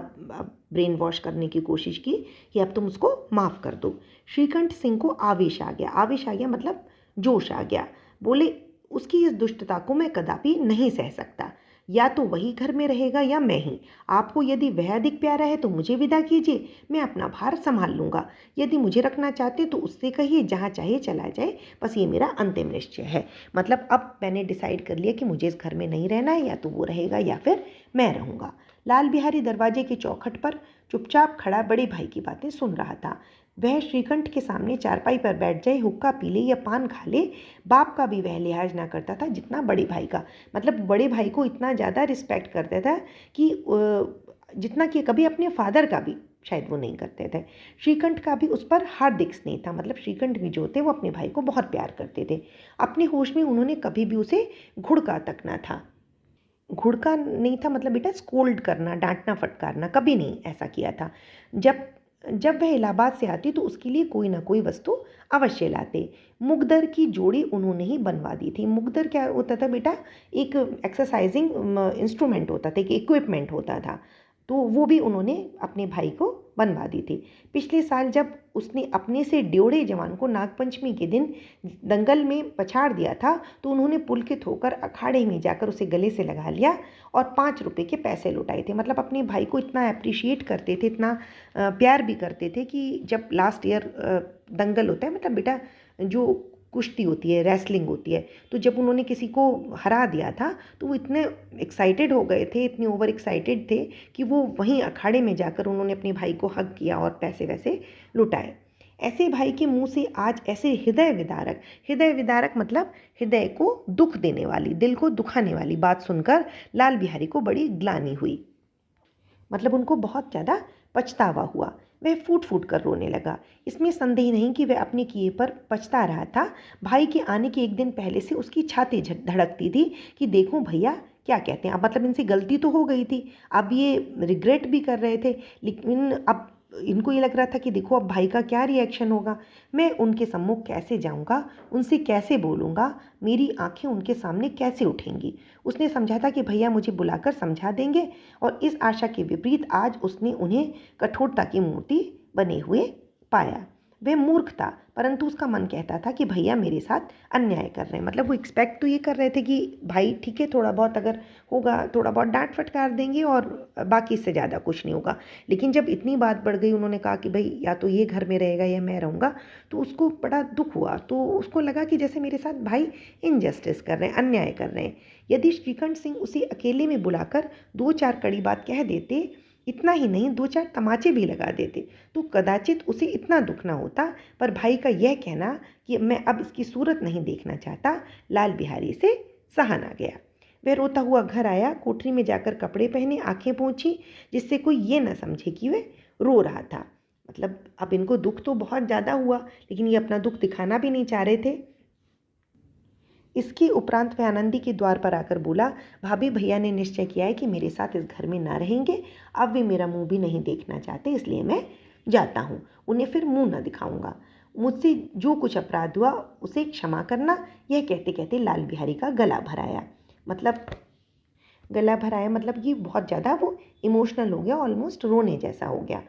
ब्रेन वॉश करने की कोशिश की कि अब तुम उसको माफ़ कर दो। श्रीकंठ सिंह को आवेश आ गया मतलब जोश आ गया। बोले, उसकी इस दुष्टता को मैं कदापि नहीं सह सकता, या तो वही घर में रहेगा या मैं ही। आपको यदि वह अधिक प्यारा है तो मुझे विदा कीजिए, मैं अपना भार संभाल लूँगा। यदि मुझे रखना चाहते तो उससे कहिए जहाँ चाहे चला जाए, बस ये मेरा अंतिम निश्चय है। मतलब अब मैंने डिसाइड कर लिया कि मुझे इस घर में नहीं रहना है, या तो वो रहेगा या फिर मैं रहूँगा। लाल बिहारी दरवाजे के चौखट पर चुपचाप खड़ा बड़े भाई की बातें सुन रहा था। वह श्रीकंठ के सामने चारपाई पर बैठ जाए, हुक्का पी ले या पान खा ले, बाप का भी वह लिहाज ना करता था जितना बड़े भाई का। मतलब बड़े भाई को इतना ज़्यादा रिस्पेक्ट करता था कि जितना कि कभी अपने फादर का भी शायद वो नहीं करते थे। श्रीकंठ का भी उस पर हार्दिक स्नेह था। मतलब श्रीकंठ भी जो थे वो अपने भाई को बहुत प्यार करते थे। अपने होश में उन्होंने कभी भी उसे घुड़का तक ना था, घुड़का नहीं था मतलब बेटा स्कोल्ड करना, डांटना फटकारना, कभी नहीं ऐसा किया था। जब वह इलाहाबाद से आती तो उसके लिए कोई ना कोई वस्तु अवश्य लाते। मुगदर की जोड़ी उन्होंने ही बनवा दी थी। मुगदर क्या होता था बेटा? एक एक्सरसाइजिंग इंस्ट्रूमेंट होता था, एक इक्विपमेंट होता था, तो वो भी उन्होंने अपने भाई को बनवा दी थी। पिछले साल जब उसने अपने से ड्योढ़े जवान को नागपंचमी के दिन दंगल में पछाड़ दिया था, तो उन्होंने पुलकित होकर अखाड़े में जाकर उसे गले से लगा लिया और 5 रुपये के पैसे लौटाए थे। मतलब अपने भाई को इतना अप्रिशिएट करते थे, इतना प्यार भी करते थे कि जब लास्ट ईयर दंगल होता है, मतलब बेटा जो कुश्ती होती है, रेसलिंग होती है, तो जब उन्होंने किसी को हरा दिया था तो वो इतने एक्साइटेड हो गए थे, इतने ओवर एक्साइटेड थे कि वो वहीं अखाड़े में जाकर उन्होंने अपने भाई को हग किया और पैसे वैसे लुटाए। ऐसे भाई के मुंह से आज ऐसे हृदय विदारक मतलब हृदय को दुख देने वाली, दिल को दुखाने वाली बात सुनकर लाल बिहारी को बड़ी ग्लानि हुई। मतलब उनको बहुत ज़्यादा पछतावा हुआ। वह फूट फूट कर रोने लगा। इसमें संदेह नहीं कि वह अपने किए पर पछता रहा था। भाई के आने के एक दिन पहले से उसकी छाती धड़कती थी कि देखूं भैया क्या कहते हैं। अब मतलब इनसे गलती तो हो गई थी, अब ये रिग्रेट भी कर रहे थे, लेकिन अब इनको ये लग रहा था कि देखो अब भाई का क्या रिएक्शन होगा, मैं उनके सम्मुख कैसे जाऊंगा, उनसे कैसे बोलूँगा, मेरी आंखें उनके सामने कैसे उठेंगी। उसने समझा था कि भैया मुझे बुलाकर समझा देंगे, और इस आशा के विपरीत आज उसने उन्हें कठोरता की मूर्ति बने हुए पाया। वह मूर्ख था, परंतु उसका मन कहता था कि भैया मेरे साथ अन्याय कर रहे हैं। मतलब वो एक्सपेक्ट तो ये कर रहे थे कि भाई ठीक है, थोड़ा बहुत अगर होगा, थोड़ा बहुत डांट फटकार देंगे और बाकी इससे ज़्यादा कुछ नहीं होगा। लेकिन जब इतनी बात बढ़ गई, उन्होंने कहा कि भाई या तो ये घर में रहेगा या मैं रहूँगा, तो उसको बड़ा दुख हुआ। तो उसको लगा कि जैसे मेरे साथ भाई इनजस्टिस कर रहे हैं, अन्याय कर रहे हैं। यदि श्रीकंठ सिंह उसे अकेले में बुलाकर 2-4 कड़ी बात कह देते, इतना ही नहीं 2-4 तमाचे भी लगा देते, तो कदाचित उसे इतना दुख ना होता। पर भाई का यह कहना कि मैं अब इसकी सूरत नहीं देखना चाहता, लाल बिहारी से सहा ना गया। वह रोता हुआ घर आया, कोठरी में जाकर कपड़े पहने, आंखें पोंछी, जिससे कोई ये ना समझे कि वह रो रहा था। मतलब अब इनको दुख तो बहुत ज़्यादा हुआ, लेकिन ये अपना दुख दिखाना भी नहीं चाह रहे थे। इसके उपरांत वह आनंदी के द्वार पर आकर बोला, भाभी भैया ने निश्चय किया है कि मेरे साथ इस घर में ना रहेंगे। अब वे मेरा मुंह भी नहीं देखना चाहते, इसलिए मैं जाता हूँ। उन्हें फिर मुंह न दिखाऊंगा। मुझसे जो कुछ अपराध हुआ उसे क्षमा करना। यह कहते कहते लाल बिहारी का गला भराया। मतलब गला भराया मतलब ये बहुत ज़्यादा वो इमोशनल हो गया, ऑलमोस्ट रोने जैसा हो गया।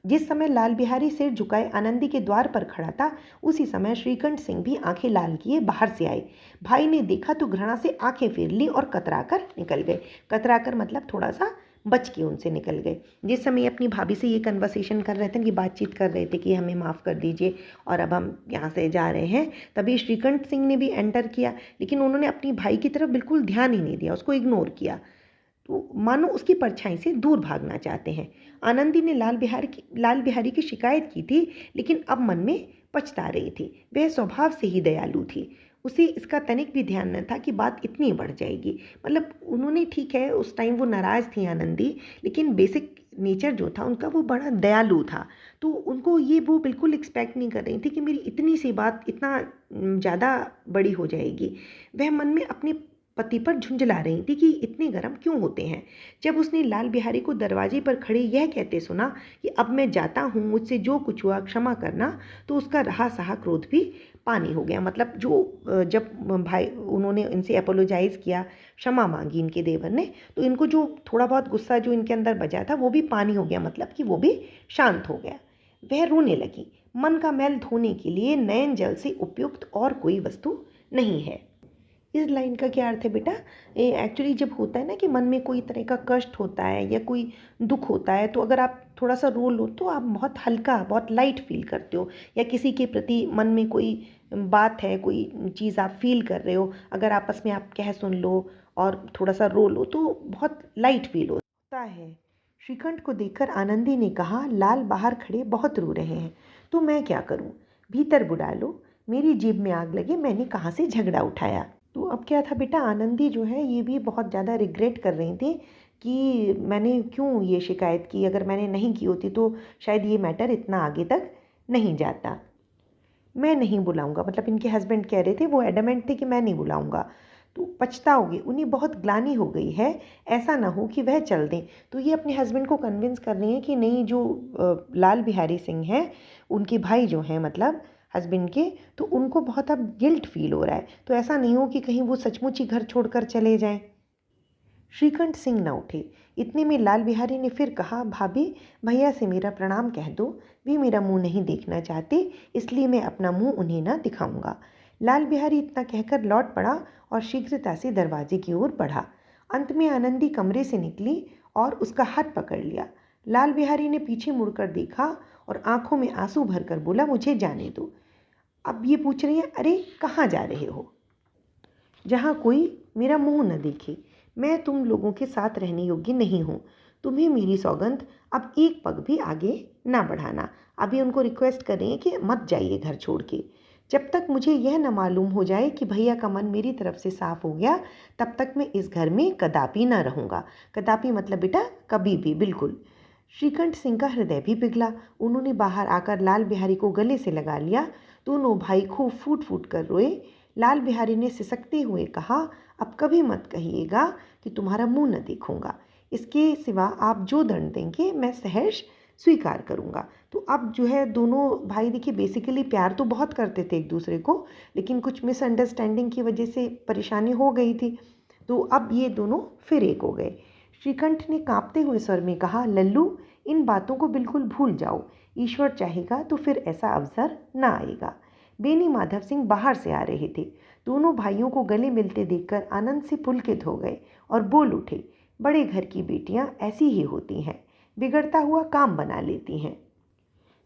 जिस समय लाल बिहारी सिर झुकाए आनंदी के द्वार पर खड़ा था, उसी समय श्रीकंठ सिंह भी आंखें लाल किए बाहर से आए। भाई ने देखा तो घृणा से आंखें फेर ली और कतराकर निकल गए। कतराकर मतलब थोड़ा सा बच के उनसे निकल गए। जिस समय अपनी भाभी से ये कन्वर्सेशन कर रहे थे, कि बातचीत कर रहे थे कि हमें माफ़ कर दीजिए और अब हम यहाँ से जा रहे हैं, तभी श्रीकंठ सिंह ने भी एंटर किया, लेकिन उन्होंने अपनी भाई की तरफ बिल्कुल ध्यान ही नहीं दिया, उसको इग्नोर किया, तो मानो उसकी परछाई से दूर भागना चाहते हैं। आनंदी ने लाल बिहारी की शिकायत की थी, लेकिन अब मन में पछता रही थी। वह स्वभाव से ही दयालु थी, उसे इसका तनिक भी ध्यान न था कि बात इतनी बढ़ जाएगी। मतलब उन्होंने, ठीक है उस टाइम वो नाराज़ थी आनंदी, लेकिन बेसिक नेचर जो था उनका वो बड़ा दयालु था। तो उनको ये वो बिल्कुल एक्सपेक्ट नहीं कर रही थी कि मेरी इतनी सी बात इतना ज़्यादा बड़ी हो जाएगी। वह मन में अपने पति पर झुंझला रही थी कि इतने गर्म क्यों होते हैं। जब उसने लाल बिहारी को दरवाजे पर खड़े यह कहते सुना कि अब मैं जाता हूँ, मुझसे जो कुछ हुआ क्षमा करना, तो उसका रहा सहा क्रोध भी पानी हो गया। मतलब जब भाई उन्होंने इनसे अपोलोजाइज़ किया, क्षमा मांगी इनके देवर ने, तो इनको जो थोड़ा बहुत गुस्सा जो इनके अंदर बचा था वो भी पानी हो गया, मतलब कि वो भी शांत हो गया। वह रोने लगी। मन का मैल धोने के लिए नयन जल से उपयुक्त और कोई वस्तु नहीं है। इस लाइन का क्या अर्थ है बेटा? एक्चुअली जब होता है ना कि मन में कोई तरह का कष्ट होता है या कोई दुख होता है, तो अगर आप थोड़ा सा रो लो तो आप बहुत हल्का, बहुत लाइट फील करते हो। या किसी के प्रति मन में कोई बात है, कोई चीज़ आप फील कर रहे हो, अगर आपस में आप कह सुन लो और थोड़ा सा रो लो तो बहुत लाइट फील होता है। श्रीकंठ को देखकर आनंदी ने कहा, लाल बाहर खड़े बहुत रो रहे हैं, तो मैं क्या करूं? भीतर बुला लो, मेरी जीभ में आग लगे, मैंने कहाँ से झगड़ा उठाया। तो अब क्या था बेटा, आनंदी जो है ये भी बहुत ज़्यादा रिग्रेट कर रही थी कि मैंने क्यों ये शिकायत की। अगर मैंने नहीं की होती तो शायद ये मैटर इतना आगे तक नहीं जाता। मैं नहीं बुलाऊंगा, मतलब इनके हस्बैंड कह रहे थे, वो एडमेंट थे कि मैं नहीं बुलाऊंगा, तो पछताओगे। उन्हें बहुत ग्लानि हो गई है, ऐसा ना हो कि वह चल दें। तो ये अपने हस्बैंड को कन्विंस कर रही हैं कि नहीं, जो लाल बिहारी सिंह हैं, उनके भाई जो हैं, मतलब हस्बैंड के, तो उनको बहुत अब गिल्ट फील हो रहा है, तो ऐसा नहीं हो कि कहीं वो सचमुच ही घर छोड़कर चले जाएं। श्रीकंठ सिंह न उठे। इतने में लाल बिहारी ने फिर कहा, भाभी भैया से मेरा प्रणाम कह दो, वे मेरा मुंह नहीं देखना चाहते, इसलिए मैं अपना मुंह उन्हें ना दिखाऊंगा। लाल बिहारी इतना कहकर लौट पड़ा और शीघ्रता से दरवाजे की ओर बढ़ा। अंत में आनंदी कमरे से निकली और उसका हाथ पकड़ लिया। लाल बिहारी ने पीछे मुड़कर देखा और आंखों में आंसू भरकर बोला, मुझे जाने दो। अब ये पूछ रही है, अरे कहाँ जा रहे हो? जहाँ कोई मेरा मुंह न देखे। मैं तुम लोगों के साथ रहने योग्य नहीं हूँ। तुम्हें मेरी सौगंध, अब एक पग भी आगे ना बढ़ाना। अभी उनको रिक्वेस्ट कर रही हैं कि मत जाइए घर छोड़ के। जब तक मुझे यह न मालूम हो जाए कि भैया का मन मेरी तरफ से साफ हो गया, तब तक मैं इस घर में कदापि न रहूँगा। कदापि मतलब बेटा कभी भी, बिल्कुल। श्रीकंठ सिंह का हृदय भी पिघला। उन्होंने बाहर आकर लाल बिहारी को गले से लगा लिया। दोनों भाई खूब फूट फूट कर रोए। लाल बिहारी ने सिसकते हुए कहा, अब कभी मत कहिएगा कि तुम्हारा मुंह न देखूंगा। इसके सिवा आप जो दंड देंगे मैं सहर्ष स्वीकार करूंगा। तो अब जो है दोनों भाई देखिए बेसिकली प्यार तो बहुत करते थे एक दूसरे को, लेकिन कुछ मिसअंडरस्टैंडिंग की वजह से परेशानी हो गई थी। तो अब ये दोनों फिर एक हो गए। श्रीकंठ ने कांपते हुए स्वर में कहा, लल्लू इन बातों को बिल्कुल भूल जाओ। ईश्वर चाहेगा तो फिर ऐसा अवसर न आएगा। बेनी माधव सिंह बाहर से आ रहे थे। दोनों भाइयों को गले मिलते देखकर आनंद से पुलकित हो गए और बोल उठे, बड़े घर की बेटियां ऐसी ही होती हैं, बिगड़ता हुआ काम बना लेती हैं।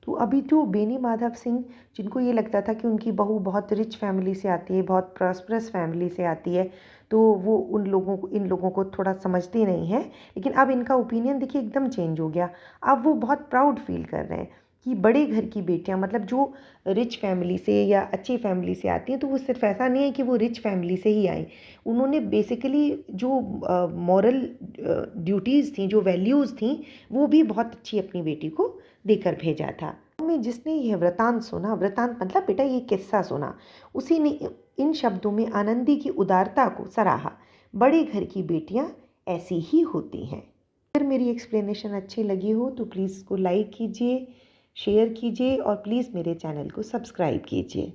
तो अभी जो बेनी माधव सिंह, जिनको ये लगता था कि उनकी बहू बहुत रिच फैमिली से आती है, बहुत प्रॉस्परस फैमिली से आती है, तो वो इन लोगों को थोड़ा समझते नहीं हैं, लेकिन अब इनका ओपिनियन देखिए एकदम चेंज हो गया। अब वो बहुत प्राउड फील कर रहे हैं कि बड़े घर की बेटियां, मतलब जो रिच फैमिली से या अच्छी फैमिली से आती हैं, तो वो सिर्फ ऐसा नहीं है कि वो रिच फैमिली से ही आई। उन्होंने बेसिकली जो मॉरल ड्यूटीज़ थी, जो वैल्यूज़ थी, वो भी बहुत अच्छी अपनी बेटी को देकर भेजा था। में जिसने यह वृतांत सुना, वृतांत मतलब बेटा ये किस्सा सुना, उसी ने इन शब्दों में आनंदी की उदारता को सराहा। बड़े घर की बेटियां ऐसी ही होती हैं। अगर मेरी एक्सप्लेनेशन अच्छी लगी हो तो प्लीज़ इसको लाइक कीजिए, शेयर कीजिए और प्लीज़ मेरे चैनल को सब्सक्राइब कीजिए।